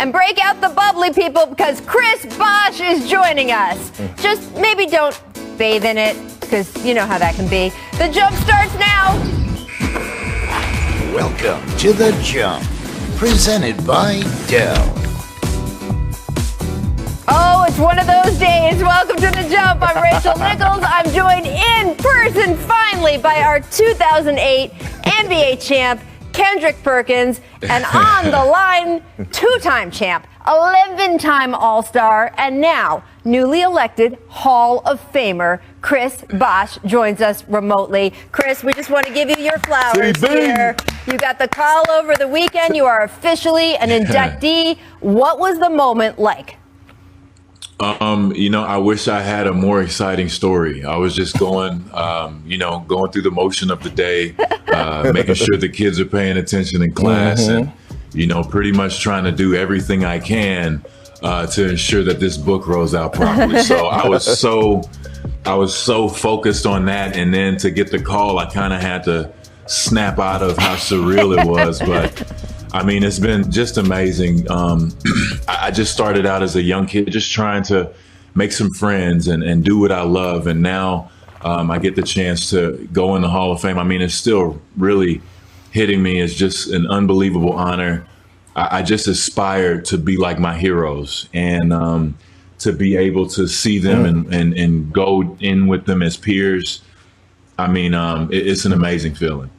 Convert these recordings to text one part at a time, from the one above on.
And break out the bubbly, people, because Chris Bosh is joining us. Just maybe don't bathe in it, because you know how that can be. The Jump starts now. Welcome to The Jump, presented by Dell. Oh, it's one of those days. Welcome to The Jump. I'm Rachel Nichols. I'm joined in person, finally, by our 2008 NBA champ, Kendrick Perkins, and on the line, two-time champ, 11-time All-Star, and now newly elected Hall of Famer, Chris Bosh, joins us remotely. Chris, we just want to give you your flowers here. You got the call over the weekend. You are officially an inductee. What was the moment like? I wish I had a more exciting story. I was just going, going through the motion of the day, making sure the kids are paying attention in class and, pretty much trying to do everything I can to ensure that this book rolls out properly. So I was so focused on that. And then to get the call, I kind of had to snap out of how surreal it was. But I mean, it's been just amazing. I just started out as a young kid, just trying to make some friends and do what I love. And now I get the chance to go in the Hall of Fame. I mean, it's still really hitting me. It's just an unbelievable honor. I just aspire to be like my heroes and to be able to see them and go in with them as peers. I mean, it's an amazing feeling.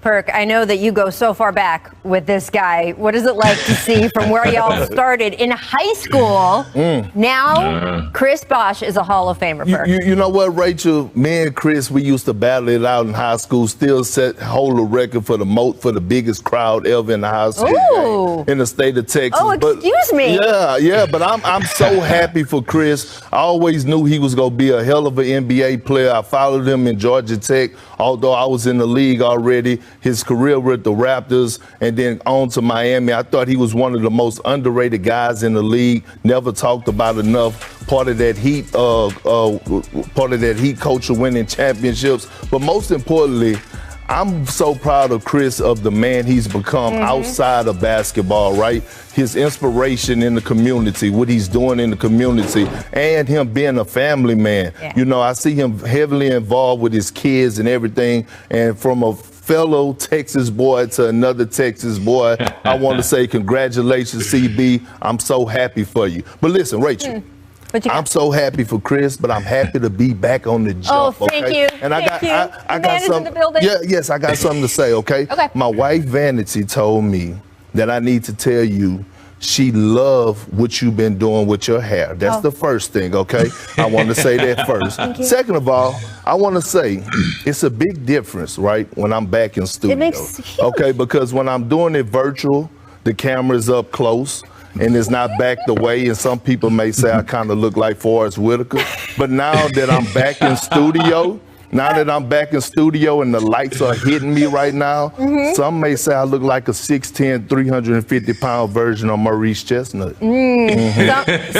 Perk, I know that you go so far back with this guy. What is it like to see from where y'all started in high school? Now, Chris Bosh is a Hall of Famer, Perk. You know what, Rachel? Me and Chris, we used to battle it out in high school, still hold a record for the biggest crowd ever in the high school game in the state of Texas. Oh, excuse me. Yeah, but I'm so happy for Chris. I always knew he was going to be a hell of an NBA player. I followed him in Georgia Tech, although I was in the league already. His career with the Raptors and then on to Miami. I thought he was one of the most underrated guys in the league. Never talked about enough. Part of that Heat culture, winning championships. But most importantly, I'm so proud of Chris, of the man he's become outside of basketball, right? His inspiration in the community, what he's doing in the community, and him being a family man. Yeah. I see him heavily involved with his kids and everything. And from a fellow Texas boy to another Texas boy, I want to say congratulations, CB. I'm so happy for you. But listen, Rachel. I'm so happy for Chris, but I'm happy to be back on The Jump. Oh, thank you. And I got something. In the building. Yes, I got something to say, okay? My wife Vanity told me that I need to tell you she loved what you've been doing with your hair. That's the first thing, okay? I want to say that first. Second of all, I want to say it's a big difference, right, when I'm back in studio. It makes huge. Okay, because when I'm doing it virtual, the camera's up close and it's not backed away, and some people may say I kind of look like Forrest Whitaker. But now that I'm back in studio, and the lights are hitting me right now, some may say I look like a 6'10", 350-pound version of Maurice Chestnut.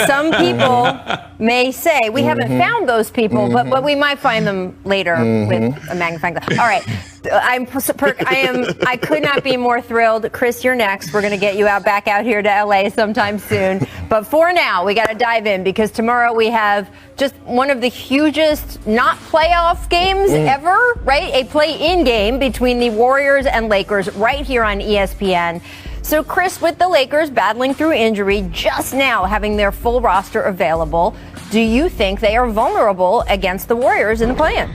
Some people may say, we haven't found those people, but we might find them later with a magnifying glass. All right. I could not be more thrilled. Chris, you're next. We're going to get you back out here to LA sometime soon. But for now, we got to dive in because tomorrow we have just one of the hugest not playoff games ever, right? A play-in game between the Warriors and Lakers right here on ESPN. So, Chris, with the Lakers battling through injury, just now having their full roster available, do you think they are vulnerable against the Warriors in the play-in?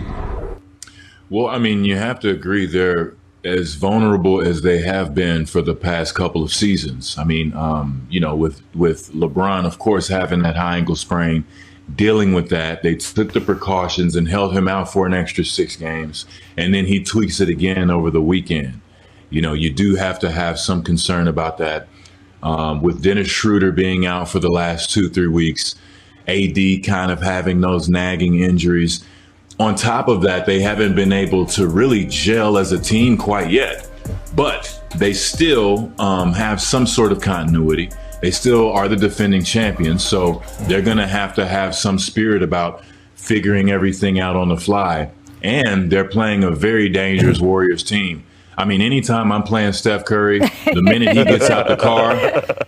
Well, I mean, you have to agree they're as vulnerable as they have been for the past couple of seasons. I mean, with LeBron, of course, having that high ankle sprain, dealing with that, they took the precautions and held him out for an extra 6 games. And then he tweaks it again over the weekend. You do have to have some concern about that. With Dennis Schroeder being out for the last 2-3 weeks, AD kind of having those nagging injuries. On top of that, they haven't been able to really gel as a team quite yet, but they still have some sort of continuity. They still are the defending champions, so they're going to have some spirit about figuring everything out on the fly. And they're playing a very dangerous Warriors team. I mean, anytime I'm playing Steph Curry, the minute he gets out the car,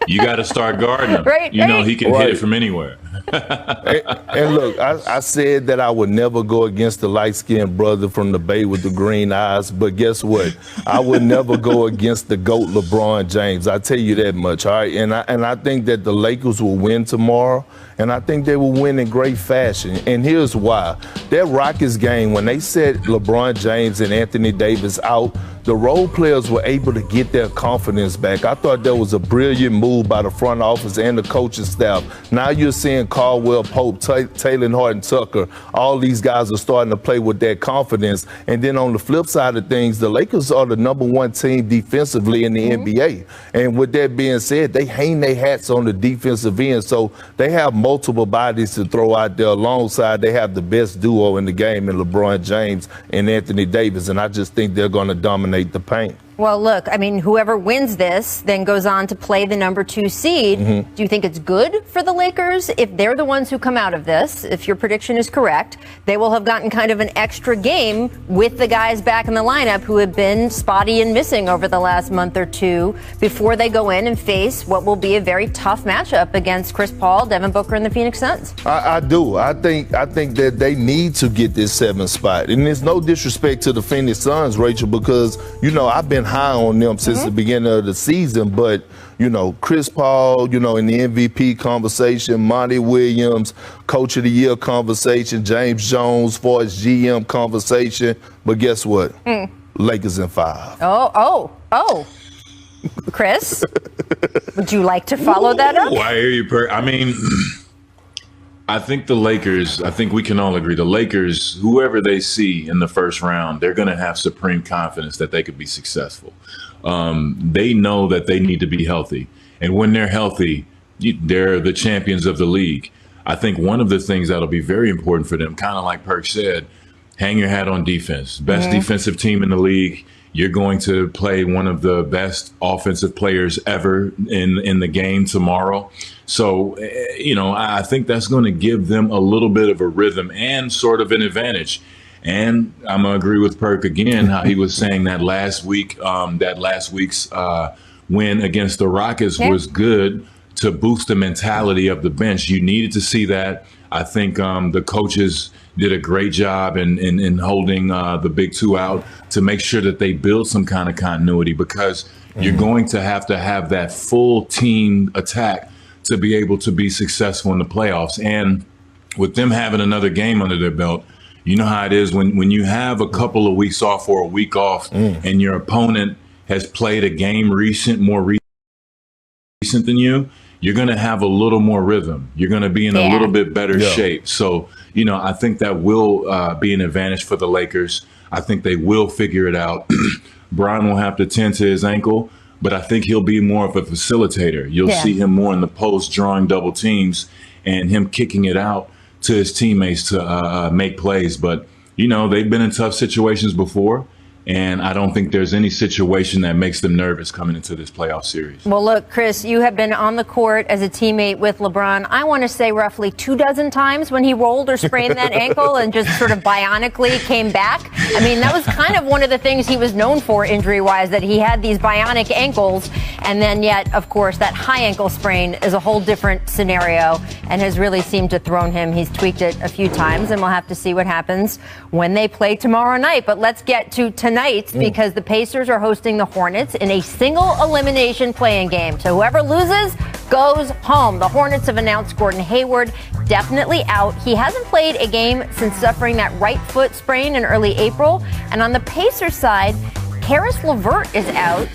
you got to start guarding him. Right, you know, right. he can hit it from anywhere. And look, I said that I would never go against the light-skinned brother from the Bay with the green eyes, but guess what? I would never go against the GOAT LeBron James. I tell you that much, all right? And I think that the Lakers will win tomorrow, and I think they will win in great fashion. And here's why. That Rockets game, when they set LeBron James and Anthony Davis out, the role players were able to get their confidence back. I thought that was a brilliant move by the front office and the coaching staff. Now you're seeing Caldwell Pope, Taylor Horton Tucker, all these guys are starting to play with that confidence. And then on the flip side of things, the Lakers are the #1 team defensively in the NBA. And with that being said, they hang their hats on the defensive end. So they have multiple bodies to throw out there alongside. They have the best duo in the game in LeBron James and Anthony Davis. And I just think they're going to dominate the paint. Well, look, I mean, whoever wins this then goes on to play the #2 seed. Do you think it's good for the Lakers if they're the ones who come out of this? If your prediction is correct, they will have gotten kind of an extra game with the guys back in the lineup who have been spotty and missing over the last month or two before they go in and face what will be a very tough matchup against Chris Paul, Devin Booker, and the Phoenix Suns. I do. I think that they need to get this 7th spot. And there's no disrespect to the Phoenix Suns, Rachel, because, you know, I've been high on them since the beginning of the season, but you know, Chris Paul, you know, in the MVP conversation, Monty Williams, Coach of the Year conversation, James Jones for his GM conversation, but guess what? Lakers in 5. Oh. Chris, would you like to follow that up? I hear you. I mean, I think the Lakers, I think we can all agree, the Lakers, whoever they see in the first round, they're going to have supreme confidence that they could be successful. They know that they need to be healthy. And when they're healthy, they're the champions of the league. I think one of the things that'll be very important for them, kind of like Perk said, hang your hat on defense. Best defensive team in the league. You're going to play one of the best offensive players ever in the game tomorrow. So, you know, I think that's going to give them a little bit of a rhythm and sort of an advantage. And I'm going to agree with Perk again, how he was saying that last week's win against the Rockets was good to boost the mentality of the bench. You needed to see that. I think the coaches did a great job in holding the big two out to make sure that they build some kind of continuity, because you're going to have that full team attack to be able to be successful in the playoffs. And with them having another game under their belt, you know how it is when you have a couple of weeks off or a week off and your opponent has played a game more recent than you, you're going to have a little more rhythm. You're going to be in a little bit better shape. So, you know, I think that will be an advantage for the Lakers. I think they will figure it out. Bron will have to tend to his ankle, but I think he'll be more of a facilitator. You'll see him more in the post, drawing double teams and him kicking it out to his teammates to make plays. But, you know, they've been in tough situations before, and I don't think there's any situation that makes them nervous coming into this playoff series. Well, look, Chris, you have been on the court as a teammate with LeBron, I want to say roughly 24 times when he rolled or sprained that ankle and just sort of bionically came back. I mean, that was kind of one of the things he was known for injury-wise, that he had these bionic ankles. And then yet, of course, that high ankle sprain is a whole different scenario and has really seemed to thrown him. He's tweaked it a few times, and we'll have to see what happens when they play tomorrow night. But let's get to tonight, because the Pacers are hosting the Hornets in a single elimination playing game. So whoever loses goes home. The Hornets have announced Gordon Hayward definitely out. He hasn't played a game since suffering that right foot sprain in early April. And on the Pacers side, Karis LeVert is out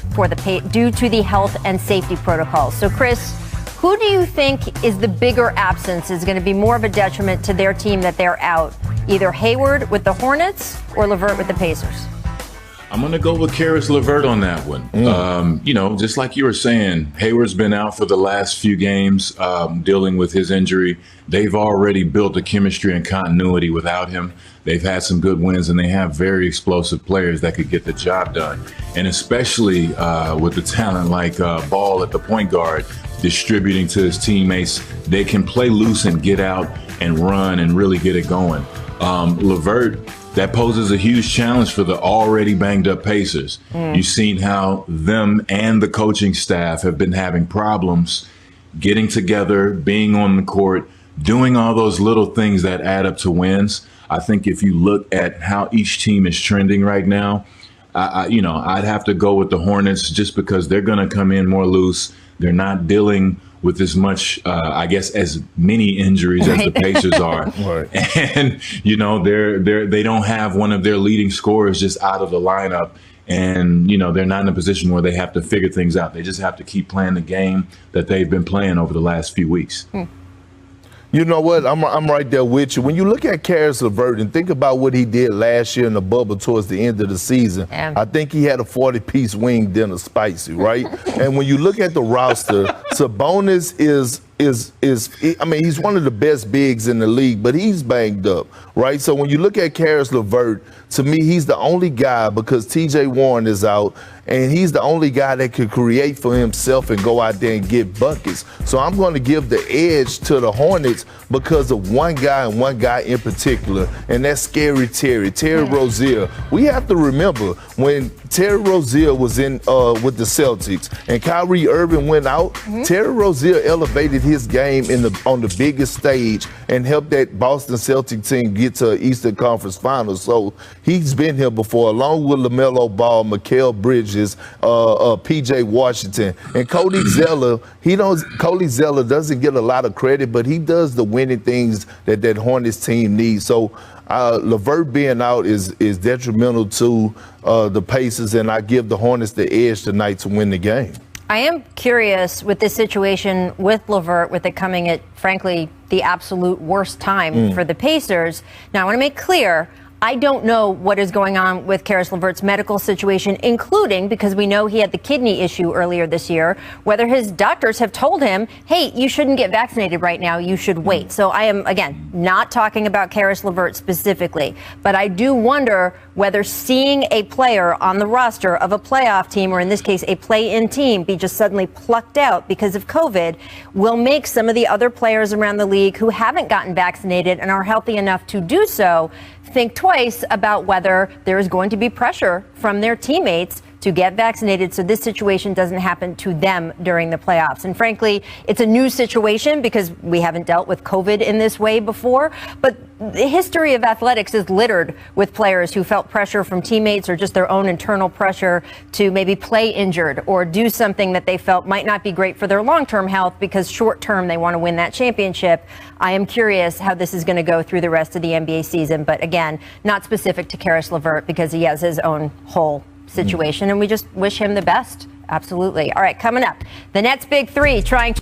due to the health and safety protocols. So, Chris, who do you think is the bigger absence, is going to be more of a detriment to their team that they're out? Either Hayward with the Hornets or LeVert with the Pacers? I'm going to go with Karis LeVert on that one. You know, just like you were saying, Hayward's been out for the last few games dealing with his injury. They've already built a chemistry and continuity without him. They've had some good wins, and they have very explosive players that could get the job done. And especially with the talent like Ball at the point guard, distributing to his teammates, they can play loose and get out and run and really get it going. LeVert, that poses a huge challenge for the already banged up Pacers. You've seen how them and the coaching staff have been having problems getting together, being on the court, doing all those little things that add up to wins. I think if you look at how each team is trending right now, I'd have to go with the Hornets just because they're going to come in more loose. They're not dealing with as much, as many injuries as the Pacers are. Right. And, they don't have one of their leading scorers just out of the lineup. And, they're not in a position where they have to figure things out. They just have to keep playing the game that they've been playing over the last few weeks. You know what? I'm right there with you. When you look at Caris LeVert and think about what he did last year in the bubble towards the end of the season, I think he had a 40-piece wing dinner spicy, right? And when you look at the roster, Sabonis is he's one of the best bigs in the league, but he's banged up, right? So when you look at Caris LeVert, to me, he's the only guy because TJ Warren is out, and he's the only guy that could create for himself and go out there and get buckets. So I'm going to give the edge to the Hornets because of one guy and one guy in particular, and that's Scary Terry Rozier. We have to remember when Terry Rozier was in with the Celtics and Kyrie Irving went out, Terry Rozier elevated his game on the biggest stage and helped that Boston Celtic team get to Eastern Conference Finals. So he's been here before, along with LaMelo Ball, Mikal Bridges, P.J. Washington, and Cody Zeller. Cody Zeller doesn't get a lot of credit, but he does the winning things that Hornets team needs. So LeVert being out is detrimental to the Pacers, and I give the Hornets the edge tonight to win the game. I am curious with this situation with LeVert, with it coming at, frankly, the absolute worst time for the Pacers. Now, I want to make clear, I don't know what is going on with Caris LeVert's medical situation, including because we know he had the kidney issue earlier this year, whether his doctors have told him, hey, you shouldn't get vaccinated right now, you should wait. So I am, again, not talking about Caris LeVert specifically, but I do wonder whether seeing a player on the roster of a playoff team, or in this case, a play-in team, be just suddenly plucked out because of COVID will make some of the other players around the league who haven't gotten vaccinated and are healthy enough to do so think twice about whether there is going to be pressure from their teammates to get vaccinated so this situation doesn't happen to them during the playoffs. And frankly, it's a new situation because we haven't dealt with COVID in this way before. But the history of athletics is littered with players who felt pressure from teammates or just their own internal pressure to maybe play injured or do something that they felt might not be great for their long-term health because short-term they want to win that championship. I am curious how this is going to go through the rest of the NBA season. But again, not specific to Caris LeVert because he has his own whole situation, and we just wish him the best. Absolutely. All right, coming up, the Nets' big three trying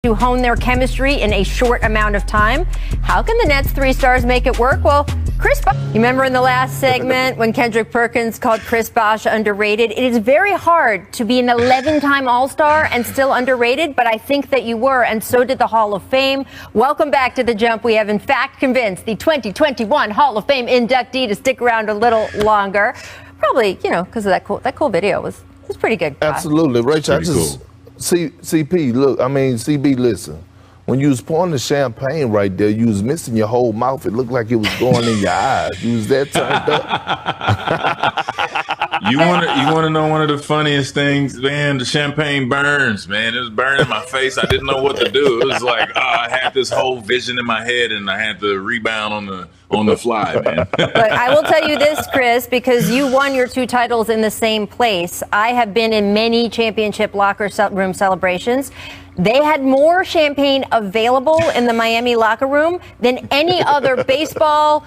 to hone their chemistry in a short amount of time. How can the Nets' three stars make it work? Well, Chris Bosh. You remember in the last segment when Kendrick Perkins called Chris Bosh underrated? It is very hard to be an 11-time All-Star and still underrated, but I think that you were, and so did the Hall of Fame. Welcome back to The Jump. We have, in fact, convinced the 2021 Hall of Fame inductee to stick around a little longer. Probably, because of that cool video was pretty good. Absolutely, Rachel. CP, look, CB, listen. When you was pouring the champagne right there, you was missing your whole mouth. It looked like it was going in your eyes. You was that turned up. You want to know one of the funniest things, man? The champagne burns, man. It was burning my face. I didn't know what to do. It was like I had this whole vision in my head, and I had to rebound on the fly, man. But I will tell you this, Chris, because you won your two titles in the same place. I have been in many championship locker room celebrations. They had more champagne available in the Miami locker room than any other baseball,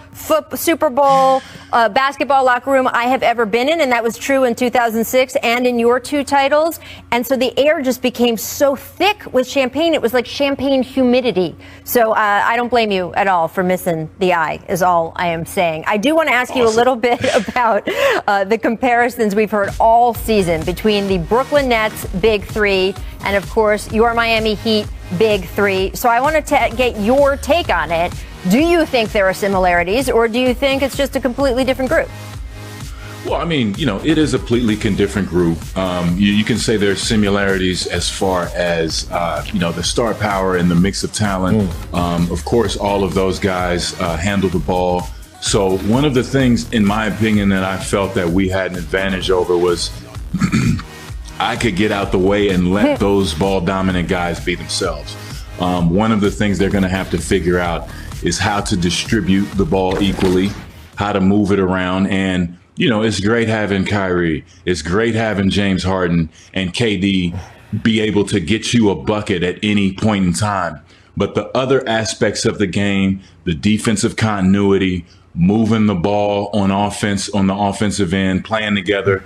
Super Bowl, basketball locker room I have ever been in. And that was true in 2006 and in your two titles. And so the air just became so thick with champagne. It was like champagne humidity. So I don't blame you at all for missing the eye, is all I am saying. I do want to ask you a little bit about the comparisons we've heard all season between the Brooklyn Nets Big Three and, of course, your Miami Heat Big Three. So I wanted to get your take on it. Do you think there are similarities, or do you think it's just a completely different group? Well, I mean, it is a completely different group. You can say there's similarities as far as, the star power and the mix of talent. Of course, all of those guys handle the ball. So one of the things, in my opinion, that I felt that we had an advantage over was I could get out the way and let those ball dominant guys be themselves. One of the things they're going to have to figure out is how to distribute the ball equally, how to move it around. And it's great having Kyrie. It's great having James Harden and KD be able to get you a bucket at any point in time. But the other aspects of the game, the defensive continuity, moving the ball on offense, on the offensive end, playing together,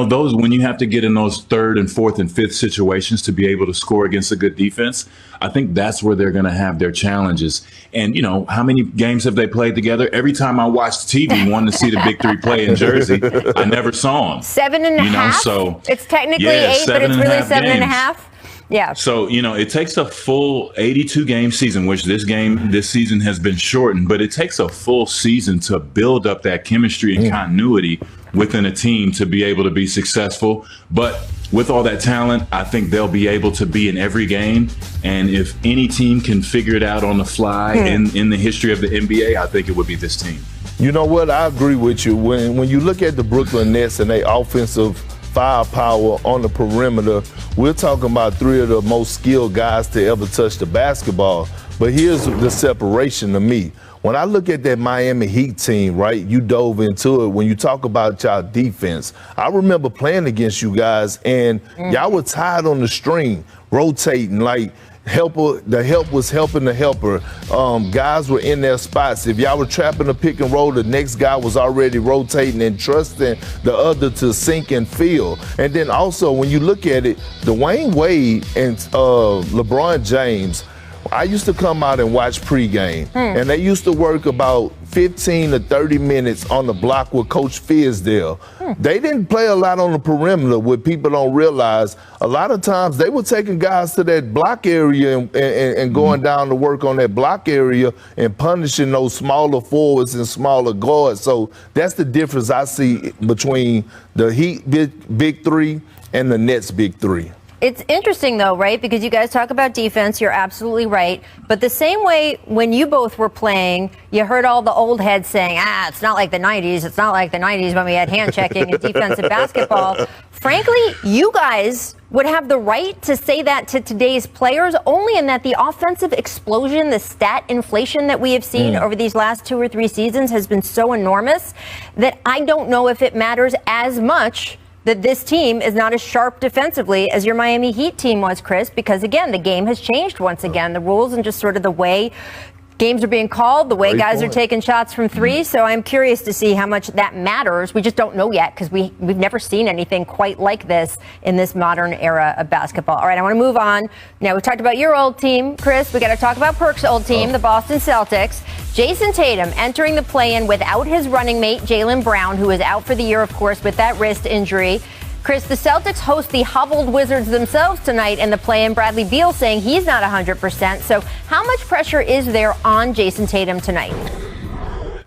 those, when you have to get in those third and fourth and fifth situations to be able to score against a good defense, I think that's where they're going to have their challenges. And, how many games have they played together? Every time I watched TV, wanting to see the big three play in Jersey, I never saw them. 7.5? So it's technically 8, but it's really 7.5. Yeah. So, it takes a full 82-game season, which this season has been shortened, but it takes a full season to build up that chemistry and continuity within a team to be able to be successful. But with all that talent, I think they'll be able to be in every game. And if any team can figure it out on the fly in the history of the NBA, I think it would be this team. You know what? I agree with you. When you look at the Brooklyn Nets and their offensive firepower on the perimeter, we're talking about 3 of the most skilled guys to ever touch the basketball. But here's the separation to me. When I look at that Miami Heat team, right, you dove into it. When you talk about y'all defense, I remember playing against you guys, and y'all were tied on the string, rotating like the help was helping the helper. Guys were in their spots. If y'all were trapping a pick and roll, the next guy was already rotating and trusting the other to sink and fill. And then also, when you look at it, Dwayne Wade and LeBron James, I used to come out and watch pregame, and they used to work about 15 to 30 minutes on the block with Coach Fizdale. They didn't play a lot on the perimeter. What people don't realize, a lot of times they were taking guys to that block area and going down to work on that block area and punishing those smaller forwards and smaller guards. So that's the difference I see between the Heat big three and the Nets big three. It's interesting, though, right? Because you guys talk about defense. You're absolutely right. But the same way when you both were playing, you heard all the old heads saying, it's not like the 90s. It's not like the 90s when we had hand checking and defensive basketball. Frankly, you guys would have the right to say that to today's players, only in that the offensive explosion, the stat inflation that we have seen over these last 2 or 3 seasons has been so enormous that I don't know if it matters as much that this team is not as sharp defensively as your Miami Heat team was, Chris, because, again, the game has changed once again. The rules and just sort of the way games are being called, the way Great guys point. are taking shots from 3. So I'm curious to see how much that matters. We just don't know yet because we've never seen anything quite like this in this modern era of basketball. All right, I want to move on. Now, we talked about your old team, Chris. We got to talk about Perk's old team, the Boston Celtics. Jason Tatum entering the play-in without his running mate, Jaylen Brown, who is out for the year, of course, with that wrist injury. Chris, the Celtics host the hobbled Wizards themselves tonight in the play-in. Bradley Beal saying he's not 100%. So how much pressure is there on Jason Tatum tonight?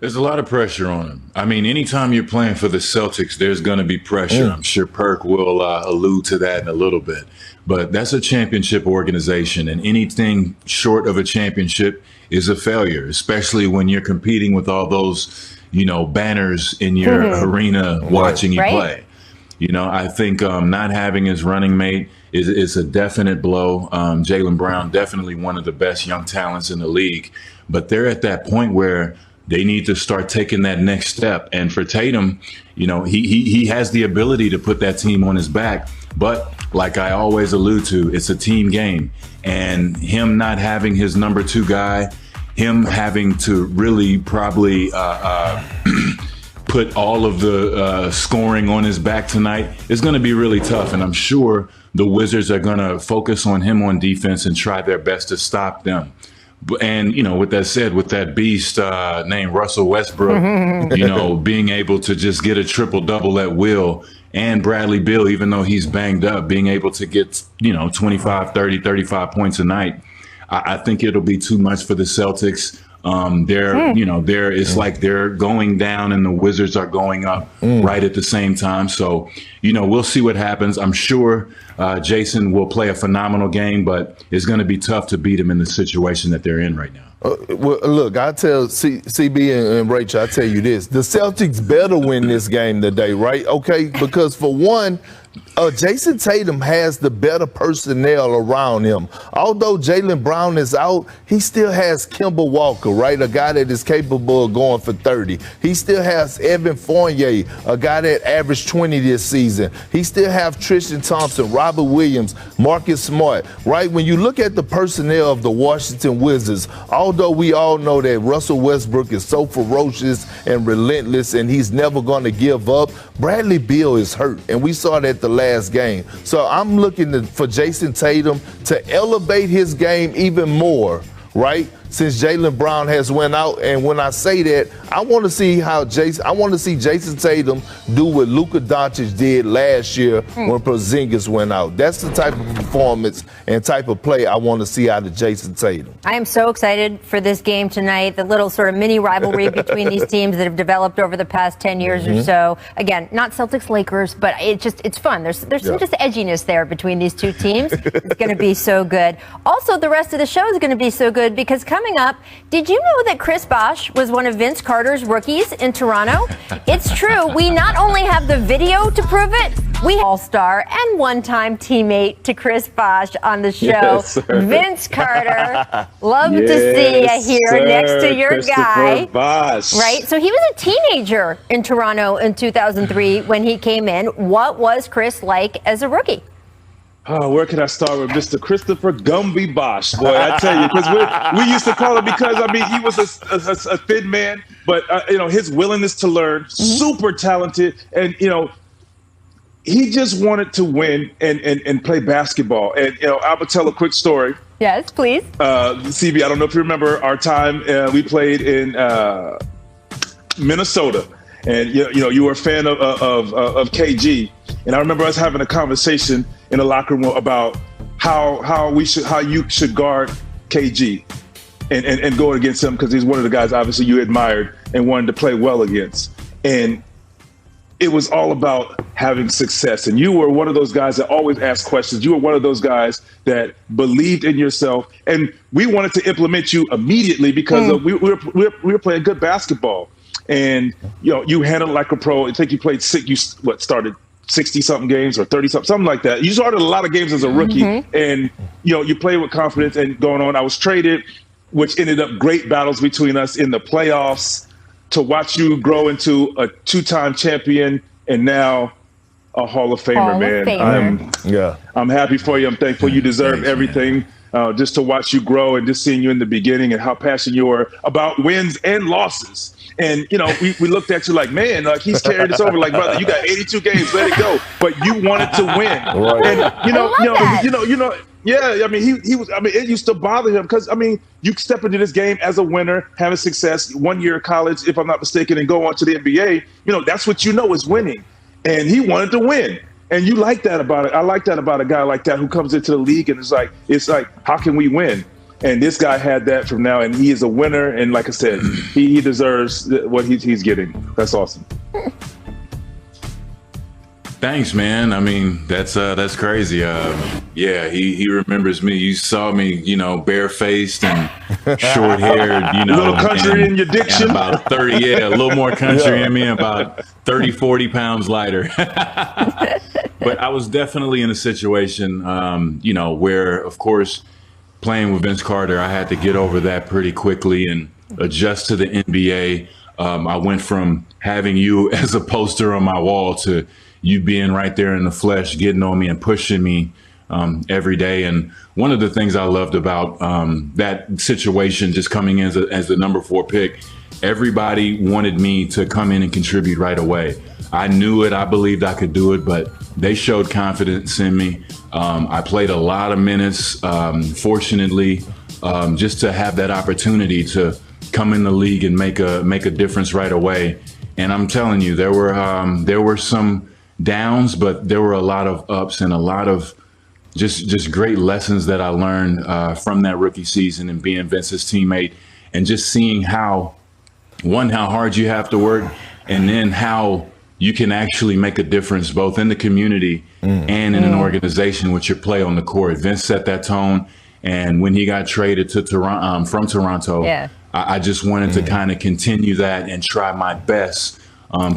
There's a lot of pressure on him. I mean, anytime you're playing for the Celtics, there's going to be pressure. I'm sure Perk will allude to that in a little bit. But that's a championship organization, and anything short of a championship is a failure, especially when you're competing with all those, banners in your arena watching you play. I think not having his running mate is a definite blow. Jaylen Brown, definitely one of the best young talents in the league. But they're at that point where they need to start taking that next step. And for Tatum, he has the ability to put that team on his back. But like I always allude to, it's a team game. And him not having his number 2 guy, him having to really probably put all of the scoring on his back tonight is going to be really tough. And I'm sure the Wizards are going to focus on him on defense and try their best to stop them. And, with that said, with that beast named Russell Westbrook, being able to just get a triple-double at will, and Bradley Beal, even though he's banged up, being able to get, 25, 30, 35 points a night, I think it'll be too much for the Celtics. It's like they're going down and the Wizards are going up right at the same time. So, we'll see what happens. I'm sure Jason will play a phenomenal game, but it's going to be tough to beat him in the situation that they're in right now. Well, look, I tell CB and Rachel, I tell you this: the Celtics better win this game today, right? Okay, because for one, Jason Tatum has the better personnel around him. Although Jaylen Brown is out, he still has Kemba Walker, right? A guy that is capable of going for 30. He still has Evan Fournier, a guy that averaged 20 this season. He still have Tristan Thompson, Robert Williams, Marcus Smart, right? When you look at the personnel of the Washington Wizards, although we all know that Russell Westbrook is so ferocious and relentless and he's never going to give up, Bradley Beal is hurt, and we saw that the last game. So I'm looking for Jason Tatum to elevate his game even more, right? Since Jaylen Brown has went out, and when I say that, I want to see Jason Tatum do what Luka Doncic did last year when Porzingis went out. That's the type of performance and type of play I want to see out of Jason Tatum. I am so excited for this game tonight, the little sort of mini rivalry between these teams that have developed over the past 10 years or so. Again, not Celtics-Lakers, but it's fun. There's some just edginess there between these two teams. It's going to be so good. Also, the rest of the show is going to be so good because coming up, did you know that Chris Bosh was one of Vince Carter's rookies in Toronto? It's true. We not only have the video to prove it, we have all-star and one-time teammate to Chris Bosh on the show. Yes, Vince Carter. Love to see you here next to your guy. Bosh. Right? So he was a teenager in Toronto in 2003 when he came in. What was Chris like as a rookie? Oh, where can I start with Mr. Christopher Gumby Bosh? Boy, I tell you, because we used to call him, because, I mean, he was a thin man, but, his willingness to learn, super talented, and, he just wanted to win and play basketball. And, I would tell a quick story. Yes, please. CB, I don't know if you remember our time we played in Minnesota, and, you were a fan of KG. And I remember us having a conversation in the locker room about how you should guard KG and go against him, because he's one of the guys obviously you admired and wanted to play well against. And it was all about having success. And you were one of those guys that always asked questions. You were one of those guys that believed in yourself. And we wanted to implement you immediately because we were playing good basketball. And you handled it like a pro. I think you played started 60-something games or 30-something, something like that. You started a lot of games as a rookie, and you played with confidence and going on. I was traded, which ended up great battles between us in the playoffs, to watch you grow into a two-time champion and now a Hall of Famer, man. I'm happy for you. I'm thankful. You deserve everything. Just to watch you grow and just seeing you in the beginning and how passionate you were about wins and losses. And, we looked at you like, man, like he's carried us over. Like, brother, you got 82 games, let it go. But you wanted to win. Right. And, yeah, I mean, he was, I mean, it used to bother him because, I mean, you step into this game as a winner, having success, 1 year of college, if I'm not mistaken, and go on to the NBA, that's what is winning. And he wanted to win. And you like that about it. I like that about a guy like that who comes into the league and it's like, how can we win? And this guy had that from now, and he is a winner. And like I said, he deserves what he's getting. That's awesome. Thanks, man. I mean, that's crazy. Yeah, he remembers me. You saw me, barefaced and short-haired, little country in your diction. About 30, a little more country in me, about 30, 40 pounds lighter. But I was definitely in a situation, where, of course, playing with Vince Carter, I had to get over that pretty quickly and adjust to the NBA. I went from having you as a poster on my wall to you being right there in the flesh, getting on me and pushing me every day. And one of the things I loved about that situation, just coming in as the number 4 pick, everybody wanted me to come in and contribute right away. I knew it. I believed I could do it, but they showed confidence in me. I played a lot of minutes, fortunately, just to have that opportunity to come in the league and make a difference right away. And I'm telling you, there were some downs, but there were a lot of ups and a lot of just great lessons that I learned from that rookie season and being Vince's teammate. and just seeing how hard you have to work, and then how you can actually make a difference both in the community and in an organization with your play on the court. Vince set that tone, and when he got traded to Toronto, from Toronto, I just wanted to kind of continue that and try my best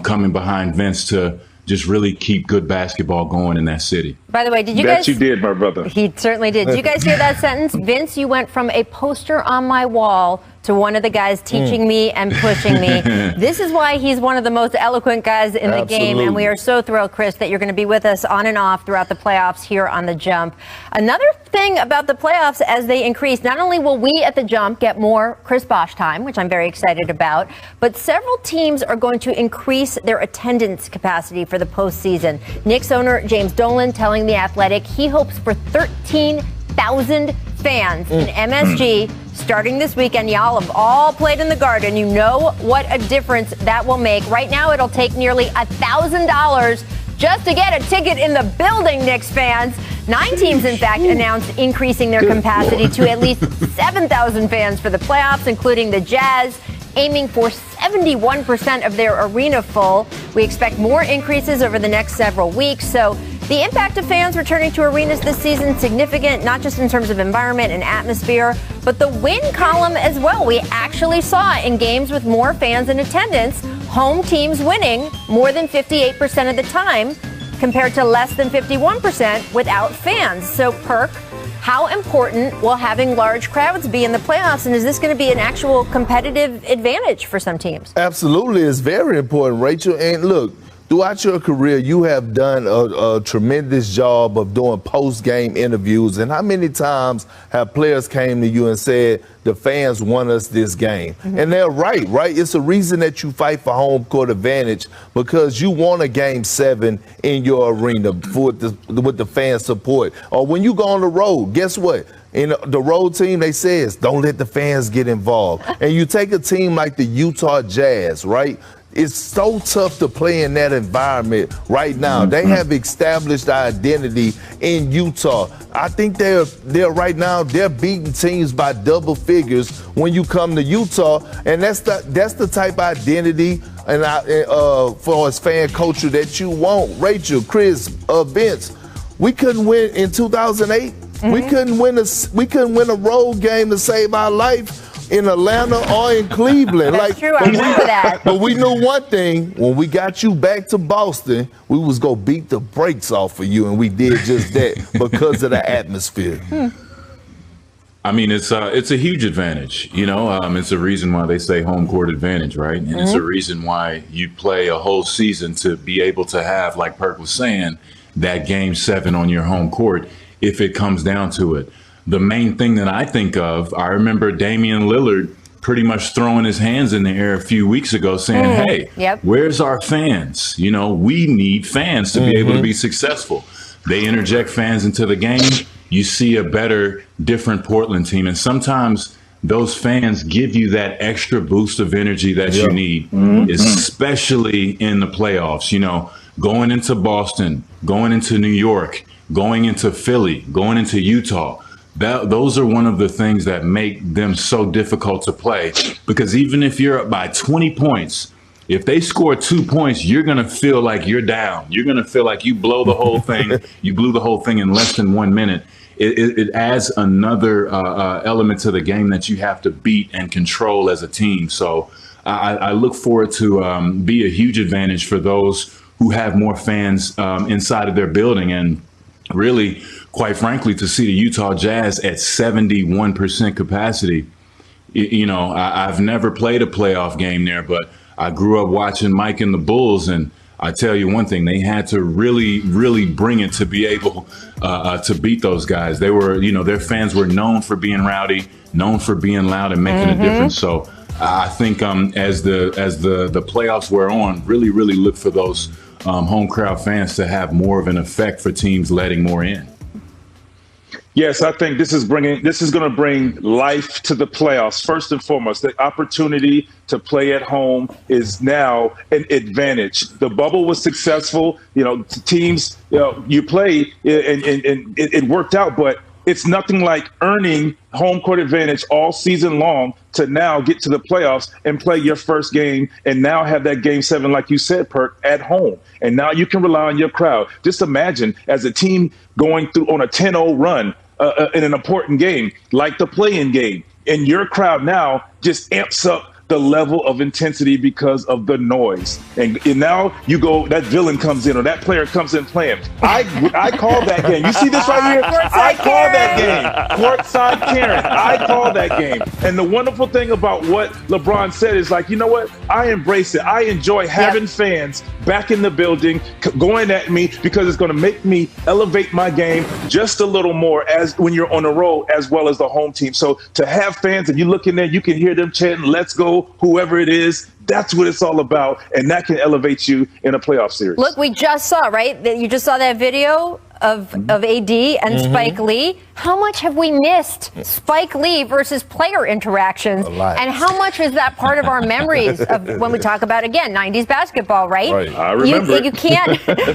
coming behind Vince to just really keep good basketball going in that city. By the way, did you Bet guys? you did, my brother. He certainly did. Did you guys hear that sentence? Vince, you went from a poster on my wall to one of the guys teaching me and pushing me. This is why he's one of the most eloquent guys in the game, and we are so thrilled, Chris, that you're going to be with us on and off throughout the playoffs here on The Jump. Another thing about the playoffs, as they increase, not only will we at The Jump get more Chris Bosh time, which I'm very excited about, but several teams are going to increase their attendance capacity for the postseason. Knicks owner James Dolan telling The Athletic he hopes for 13,000 fans in MSG starting this weekend. Y'all have all played in the Garden. You know what a difference that will make. Right now, it'll take nearly $1,000 just to get a ticket in the building, Knicks fans. 9 teams, in fact, announced increasing their capacity to at least 7,000 fans for the playoffs, including the Jazz, aiming for 71% of their arena full. We expect more increases over the next several weeks. So the impact of fans returning to arenas this season is significant, not just in terms of environment and atmosphere, but the win column as well. We actually saw in games with more fans in attendance, home teams winning more than 58% of the time compared to less than 51% without fans. So, Perk, how important will having large crowds be in the playoffs, and is this going to be an actual competitive advantage for some teams? Absolutely. It's very important, Rachel. And look, throughout your career, you have done a tremendous job of doing post-game interviews. And how many times have players came to you and said, the fans want us this game? And they're right? It's a reason that you fight for home court advantage, because you want a game 7 in your arena with the fan support. Or when you go on the road, guess what? In the road team, they says, don't let the fans get involved. And you take a team like the Utah Jazz, right? It's so tough to play in that environment right now. They have established identity in Utah. I think they're right now, they're beating teams by double figures when you come to Utah, and that's the type of identity and for as fan culture that you want. Rachel, Chris, Vince, we couldn't win in 2008. We couldn't win a road game to save our life in Atlanta or in Cleveland. That's true. I remember that. But we knew one thing: when we got you back to Boston, we was gonna beat the brakes off of you, and we did just that because of the atmosphere. I mean, it's a huge advantage. It's a reason why they say home court advantage, right? And it's a reason why you play a whole season to be able to have, like Perk was saying, that game 7 on your home court if it comes down to it. The main thing that I think of, I remember Damian Lillard pretty much throwing his hands in the air a few weeks ago saying, hey, where's our fans? We need fans to be able to be successful. They interject fans into the game. You see a better, different Portland team. And sometimes those fans give you that extra boost of energy that you need, especially in the playoffs. Going into Boston, going into New York, going into Philly, going into Utah. Those are one of the things that make them so difficult to play, because even if you're up by 20 points, if they score 2 points, you're going to feel like you're down. You're going to feel like you blow the whole thing. You blew the whole thing in less than 1 minute. It adds another element to the game that you have to beat and control as a team. So I look forward to be a huge advantage for those who have more fans inside of their building. And really, quite frankly, to see the Utah Jazz at 71% capacity, I've never played a playoff game there, but I grew up watching Mike and the Bulls, and I tell you one thing, they had to really, really bring it to be able to beat those guys. They were, their fans were known for being rowdy, known for being loud and making a difference. So I think as the playoffs wear on, really, really look for those home crowd fans to have more of an effect for teams letting more in. Yes, I think this is going to bring life to the playoffs. First and foremost, the opportunity to play at home is now an advantage. The bubble was successful. Teams, you play and it worked out, but it's nothing like earning home court advantage all season long to now get to the playoffs and play your first game and now have that game 7, like you said, Perk, at home. And now you can rely on your crowd. Just imagine as a team going through on a 10-0 run in an important game, like the play-in game, and your crowd now just amps up the level of intensity because of the noise. And now you go, that villain comes in or that player comes in playing. I call that game. You see this right here? I call that game. Courtside Karen. I call that game. And the wonderful thing about what LeBron said is like, you know what? I embrace it. I enjoy having fans back in the building going at me because it's going to make me elevate my game just a little more as when you're on the road as well as the home team. So to have fans, if you look in there, you can hear them chanting, "Let's go," whoever it is. That's what it's all about, and that can elevate you in a playoff series. Look, we just saw, right? You just saw that video of AD and Spike Lee. How much have we missed Spike Lee versus player interactions? A lot. And how much is that part of our memories of when we talk about, again, 90s basketball, right? I remember it.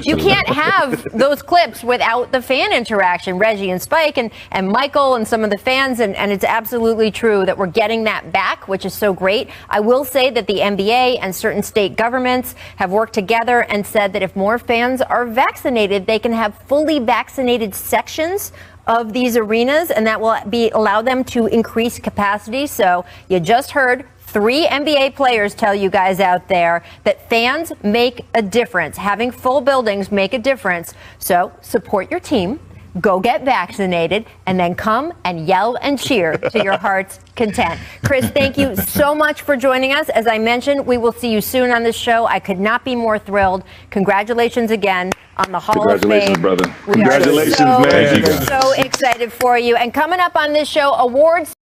You can't have those clips without the fan interaction, Reggie and Spike and Michael and some of the fans, and it's absolutely true that we're getting that back, which is so great. I will say that the NBA and certain state governments have worked together and said that if more fans are vaccinated, they can have fully vaccinated sections of these arenas, and that will allow them to increase capacity. So you just heard 3 NBA players tell you guys out there that fans make a difference. Having full buildings make a difference. So support your team, go get vaccinated, and then come and yell and cheer to your heart's content. Chris, thank you so much for joining us. As I mentioned, we will see you soon on this show. I could not be more thrilled. Congratulations again on the Hall of Fame. Congratulations, brother. We Congratulations, are man. so excited for you. And coming up on this show, awards